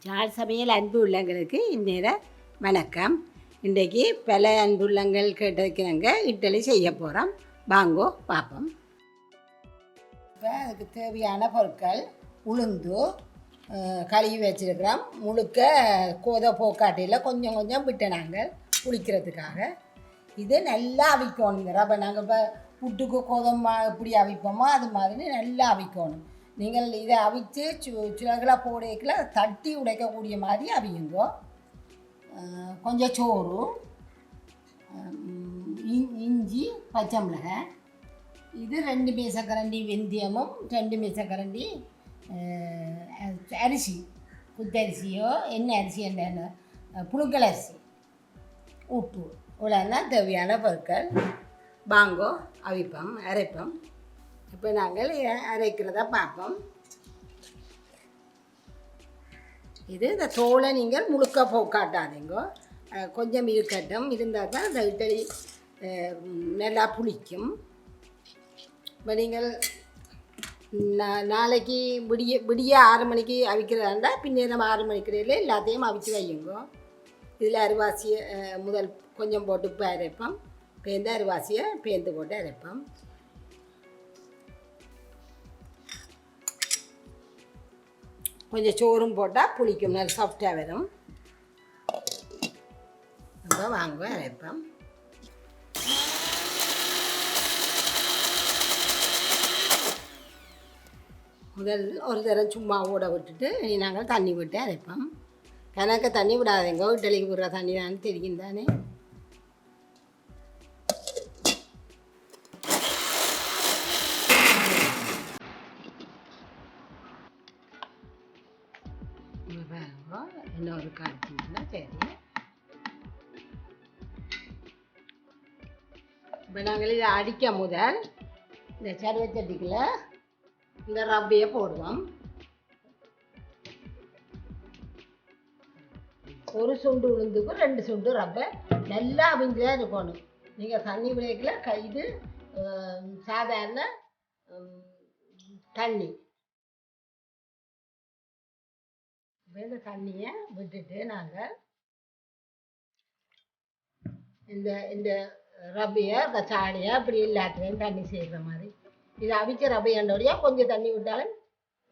யாழ் சமையல் அன்பு உள்ளங்களுக்கு இந்நேரம் வணக்கம். இன்றைக்கு பல அன்புள்ளங்கள் கேட்டதுக்கு நாங்கள் இட்லி செய்ய போகிறோம். வாங்கோ பார்ப்போம். இப்போ அதுக்கு தேவையான பொருட்கள் உளுந்து கழுவி வச்சுருக்கிறோம். முழுக்க கோதை போக்காட்டியில் கொஞ்சம் கொஞ்சம் விட்டு நாங்கள் புளிக்கிறதுக்காக. இது நல்லா அவிக்கணும். ரவை நாங்கள் இப்போ புட்டுக்கு கோதமா எப்படி அவிப்போமோ அது மாதிரி நல்லா அவிக்கணும். நீங்கள் இதை அவித்து சுலகலாக போடையில் தட்டி உடைக்கக்கூடிய மாதிரி அவியுங்கோ. கொஞ்சம் சோறு, இஞ்சி, பச்சை மிளகாய், இது 2 மேசக்கரண்டி வெந்தயமும் 2 மேசக்கரண்டி அரிசி, குத்தரிசியோ என்ன அரிசி என்ன புழுங்கல் அரிசி, உப்பு, இவ்வளோதான் தேவையான பொருட்கள். வாங்கோ அவிப்போம், அரைப்போம். இப்போ நாங்கள் அரைக்கிறத பார்ப்போம். இது இந்த தோலை நீங்கள் முழுக்க போக்காட்டாதீங்கோ, கொஞ்சம் இருக்கட்டும். இருந்தால் தான் இந்த இட்லி நல்லா புளிக்கும். இப்போ நீங்கள் நாளைக்கு விடிய 6 மணிக்கு அவிக்கிறதா பின்னேரம் 6 மணிக்கிறதுல எல்லாத்தையும் அவிச்சு வையுங்கோ. இதில் அரிவாசியை முதல் கொஞ்சம் போட்டு இப்போ அரைப்போம். பேர்ந்து அரிவாசியை பேர்ந்து போட்டு அரைப்போம். கொஞ்சம் சோறும் போட்டால் புளிக்கும், நல்லா சாஃப்டாக வரும். அப்போ வாங்க அரைப்போம். முதல் ஒரு தரம் சும்மா ஊட விட்டுட்டு இனி நாங்கள் தண்ணி விட்டு அரைப்போம். கணக்கு தண்ணி விடாதீங்க, இட்லிக்கு விடுற தண்ணி தான் தெரியும் தானே. இன்னொரு காய்ச்சிங்கன்னா சரி. இப்போ நாங்கள் இதை அடிக்க முதல் இந்த சருவச்சட்டிக்குள்ள இந்த ரப்பையை போடுவோம். ஒரு சுண்டு உளுந்துக்கு 2 சுண்டு ரப்பை நல்லா அவிஞ்சுதான் இருக்கணும். நீங்கள் தண்ணி விளைக்கல இது சாதாரண தண்ணி. இந்த தண்ணியை விட்டுட்டு நாங்கள் இந்த இந்த ரப்பையை சாடியை அப்படி எல்லாத்துலேயும் தண்ணி செய்கிற மாதிரி இது அவிச்ச ரப்பையாண்டோடையா கொஞ்சம் தண்ணி விட்டாலும்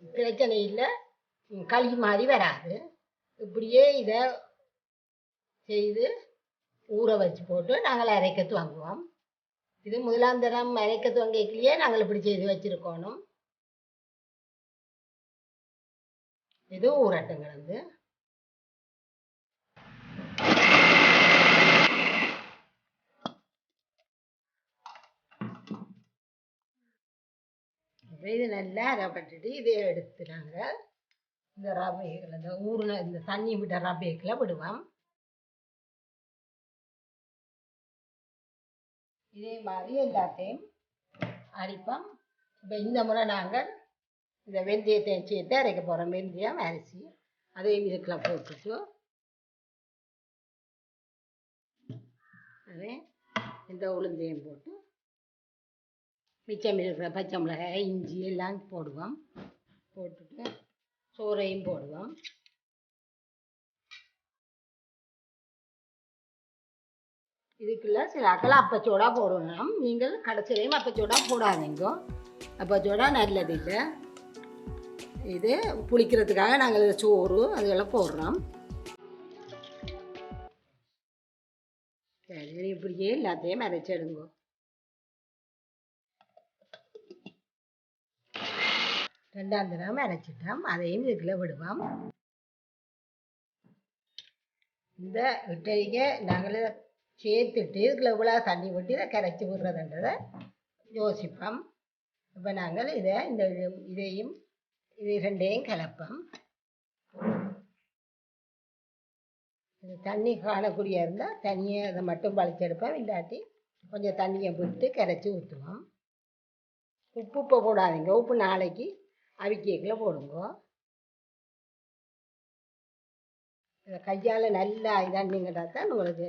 பிரச்சனை இல்லை, களி மாதிரி வராது. இப்படியே இதை செய்து ஊற வச்சு போட்டு நாங்கள் அரைக்க துவங்குவோம். இது முதலாந்தரம் அரைக்க துவங்கிக்கலையே நாங்கள் இப்படி செய்து வச்சுருக்கணும். இது ஊறட்டும் கிடந்து. இது நல்லா அரைப்பட்டுட்டு இதை எடுத்து நாங்கள் இந்த ரவைகளை இந்த ஊறின இந்த தண்ணி விட்ட ரவைகளை விடுவோம். இதே மாதிரி எல்லாத்தையும் அரைப்போம். இப்போ இந்த முறை நாங்கள் இந்த வெந்தயத்தை சேர்த்து அரைக்க போகிறோம். வெந்தயம், அரிசி அதையும் இதுக்கெல்லாம் போட்டுட்டு அதே இந்த உளுந்தையும் போட்டு மிச்சம் இருக்கிற பச்சை மிளகாய், இஞ்சி எல்லாம் போடுவோம். போட்டுட்டு சோறையும் போடுவோம். இதுக்குள்ள சில அக்கலை அப்பச்சோடா போடணும். நீங்கள் கடைசியிலையும் அப்பச்சோடா போடாதீங்க, அப்பச்சோடா நல்லது இல்லை. இது புளிக்கிறதுக்காக நாங்கள் சோறு அதெல்லாம் போடுறோம். சரி, இப்படியே எல்லாத்தையும் அரைச்சிடுங்க. ரெண்டாம் தடவை அரைச்சிட்டோம். அதையும் இதுக்குள்ள விடுவோம். இந்த இட்லிக்கு நாங்கள் சேர்த்துட்டு இதுக்குள்ள இவ்வளோ தண்ணி விட்டு இதை கரைச்சி விடுறதுன்றதை யோசிப்போம். இப்போ நாங்கள் இதையும் இது 2ஐயும் கலப்போம். இது தண்ணி காணக்கூடிய இருந்தால் தண்ணியை அதை மட்டும் பழிச்செடுப்போம். இல்லாட்டி கொஞ்சம் தண்ணியை விட்டு கரைச்சி ஊற்றுவோம். உப்பு இப்போ போடாதீங்க, உப்பு நாளைக்கு அவிக்கேக்கில் போடுங்க. இதை கையால் நல்லா இதாண்டிங்கட்டா தான் உங்களுக்கு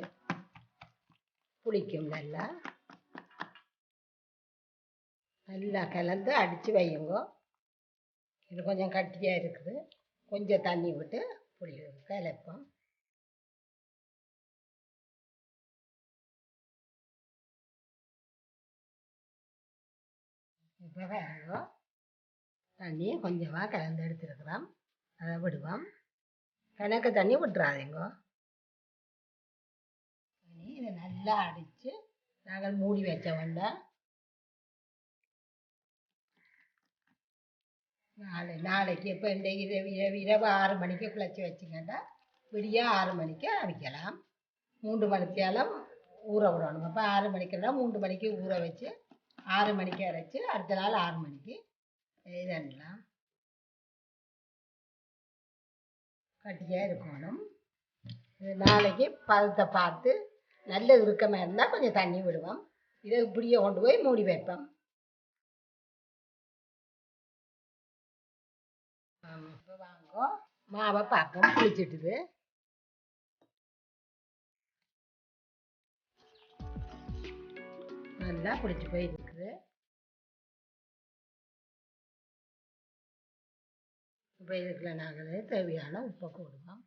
புளிக்கும். நல்லா கலந்து அடித்து வையுங்க. இது கொஞ்சம் கட்டியாக இருக்குது, கொஞ்சம் தண்ணி விட்டு புளி கலப்போம். இப்போ பாருங்க தண்ணியை கொஞ்சமாக கலந்து எடுத்துருக்குறோம். அதை விடுவோம். கணக்கு தண்ணி விட்டுறாதீங்க. இதை நல்லா அடித்து நாங்கள் மூடி வச்ச வேண்டாம். நாளைக்கு இப்போ இன்றைக்கு இரவு 6 மணிக்கு குழச்சி வச்சிங்கன்னா விடிய 6 மணிக்கு அவிக்கலாம். 3 மணிக்கெல்லாம் ஊற விடணும். அப்போ 6 மணிக்கெல்லாம் 3 மணிக்கு ஊற வச்சு 6 மணிக்கு அரைச்சி அடுத்த நாள் 6 மணிக்கு இதெல்லாம் கட்டியாக இருக்கணும். நாளைக்கு பதத்தை பார்த்து நல்ல இறுக்கமாக இருந்தால் கொஞ்சம் தண்ணி விடுவோம். இதை இப்படியே கொண்டு போய் மூடி வைப்போம். இப்போ வாங்க மாவை பார்ப்போம். புளிச்சிட்டுது. நல்லா புளிச்சு போய் இருக்குது. இப்போ இதுக்குள்ள நாங்கள் தேவையான உப்பை போடுவோம்.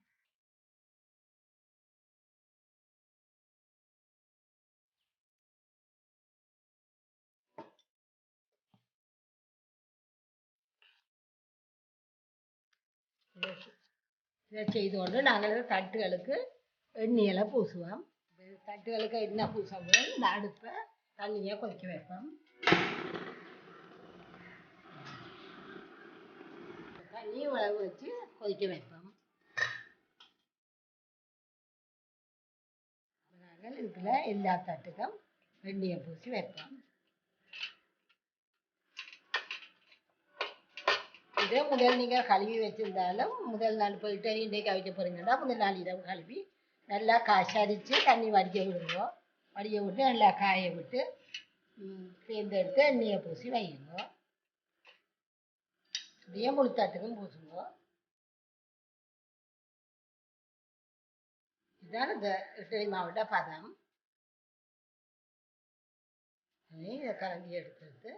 இதை செய்தோண்டு நாங்கள் தட்டுகளுக்கு எண்ணெயெல்லாம் பூசுவோம். தட்டுகளுக்கு எண்ணெய் பூசும் போது இந்த அடுப்பை தண்ணியை கொதிக்க வைப்போம். தண்ணி உழவு வச்சு கொதிக்க வைப்போம். நாங்கள் இதுக்குள்ள எல்லா தட்டுக்கும் எண்ணெயை பூசி வைப்போம். இதை முதல் நீங்கள் கழுவி வச்சுருந்தாலும் முதல் நாள் போயிட்டு இன்றைக்கு அவிக்க போகிறீங்கன்னா முதல் நாள் இரவு கழுவி நல்லா சரித்து தண்ணி வடிக்க விடுவோம். வடிக்க விட்டு நல்லா காய விட்டு சேர்ந்தெடுத்து எண்ணெயை பூசி வைங்க. இப்படியே முழுத்தாட்டுக்கும் பூசுங்க. இதுதான் இந்த இட்லி மாவோட பதம். இதை கலந்து எடுத்துட்டு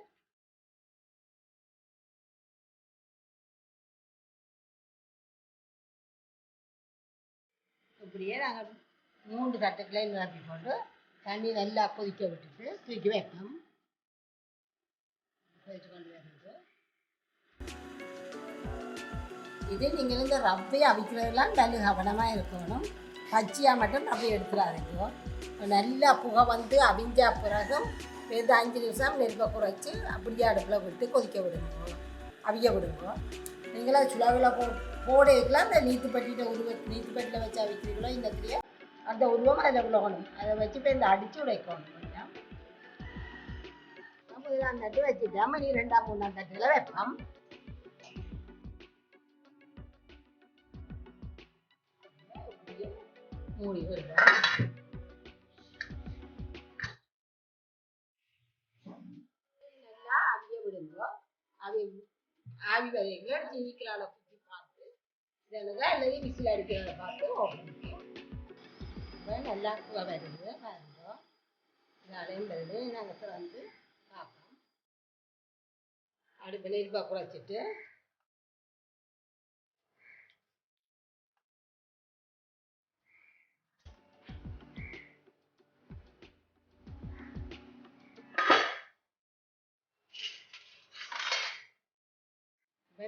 இப்படியே நாங்கள் 3 தட்டுக்களை நிரப்பி போட்டு தண்ணி நல்லா கொதிக்க விட்டுட்டு தூக்கி வைப்போம். கொதிச்சு கொண்டு வருது. இது நீங்கள் இந்த ரவையை அவிக்கிறதுலாம் நல்ல கவனமாக இருக்கணும். பச்சையாக மட்டும் ரவை எடுத்துடாதீங்க. நல்லா புகை வந்து அவிஞ்ச பிறகும் 5 நிமிஷம் நெருப்பை குறைச்சி அப்படியே அடுப்பில் விட்டு கொதிக்க விடுங்க, அவிய விடுங்க. நீங்களாம் சுலாவில் போடையெல்லாம் அந்த நீத்துப்பட்டியில் நீத்துப்பட்டியில் வச்சு அவிக்கிறீங்களோ இந்த கிரியை அந்த உருவம் அதில் விழணும். அதை வச்சு இப்போ இந்த அடித்து உடைக்கணும். கொஞ்சம் முதலாம் தட்டு வச்சுட்டா மணி 2ஆம் 3ஆம் தட்டில் வைப்போம். மூடி விடுவோம். நல்லா அவிய விடுங்க. ஆவி வரைங்க டிவிக்கலால் குத்தி பார்த்து இதெல்லாம் எல்லாத்தையும் விசில் அடிக்கிறத பார்த்து ஓப்பன் பண்ணுவோம். நல்லா வருது பாருங்க. இதாலையும் வருது. நாங்கள் திறந்து பார்ப்போம். அடுப்பில் நெருப்பை குறைச்சிட்டு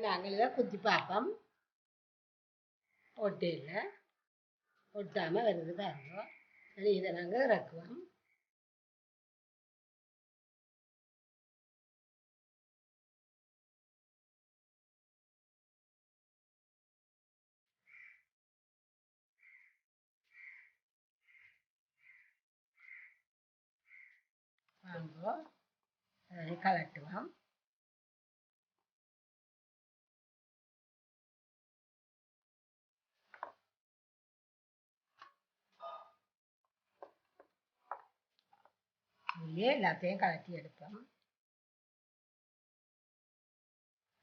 நாங்கள் இதை குத்தி பார்ப்போம். ஒட்டையில் ஒட்டாமல் வருது பாருங்க. இதை நாங்கள் இறக்குவோம். வாங்க அதை கலட்டுவோம். இதுலேயே எல்லாத்தையும் கலட்டி எடுப்போம்.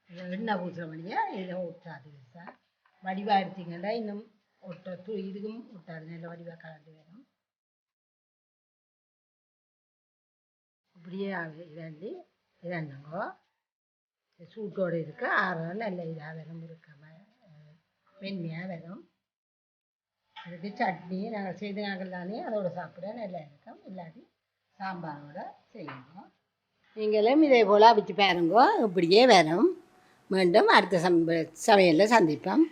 எண்ணெய் பூசுகிற மணியாக இதில் ஒட்டாது சார். வடிவாக எடுத்தீங்கன்னா இன்னும் இதுக்கும் ஒட்டாது. நல்ல வடிவாக கலந்து வேணும். இப்படியே இதண்டுங்கோ சூட்டோடு இருக்குது. ஆறும் நல்ல இதாக வேணும், இருக்காமல் வெண்மையாக வேணும். இதுக்கு சட்னி நாங்கள் செய்த நாங்கள் தானே அதோட சாப்பிட நல்லா இருக்கும், இல்லாட்டி சாம்பாரோட செய்யணும். நீங்களும் இதே போல் அவிச்சு பாருங்க, இப்படியே வரும். மீண்டும் அடுத்த சமையலில் சந்திப்போம்.